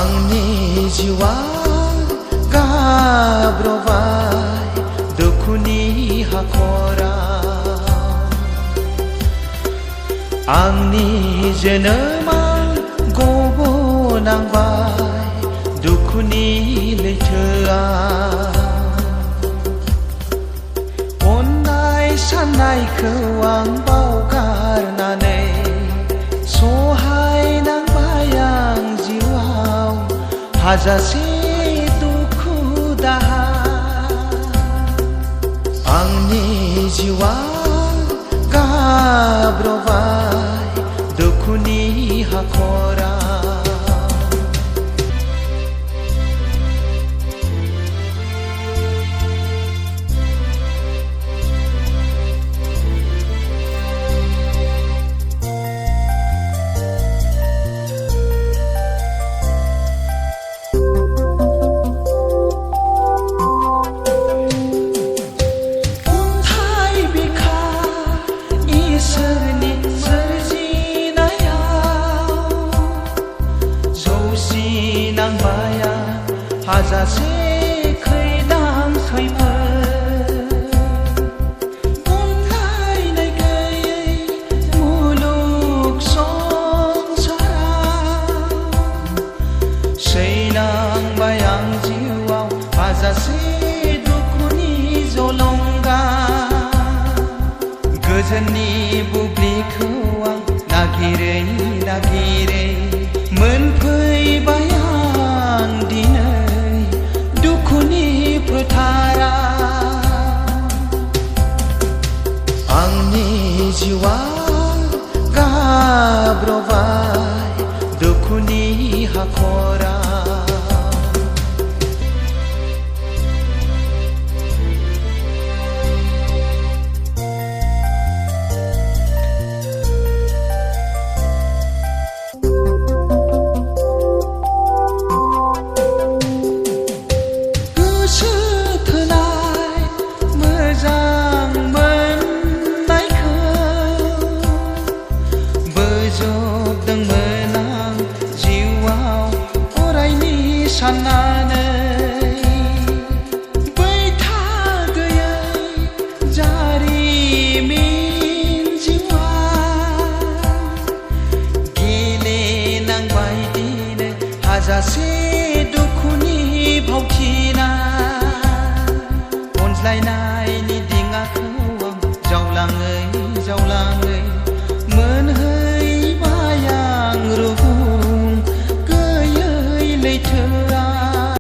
आंनि जिउआ गाब्रबाय दुखुनि हाखराव आंनि जोनोमा गबनांबाय दुखुनि लैथोआव अननाय साननायखौ आं बावगारनानै सहायनांबाय आं जिउआव हाजासे दुखु दाहा आंनि जिउआ गाब्रबाय दुखुनि हाखराव हाजासे खैदां खैफोद अनलायनाय गैयै मुलुग संसाराव सैनांबाय आं जिउआव हाजासे दुखुनि जलंगा गोजोननि बुब्लिखौ आं नागिरै नागिरै मोनफैबाय आं दिनै आंनि जिउआ गाब्रबाय दुखुनि हाखराव साननानै बैथा गैयै जारिमिन जिउआ गेलेनांबाय दिनै हाजासे दुखुनि भावथिना अनज्लायना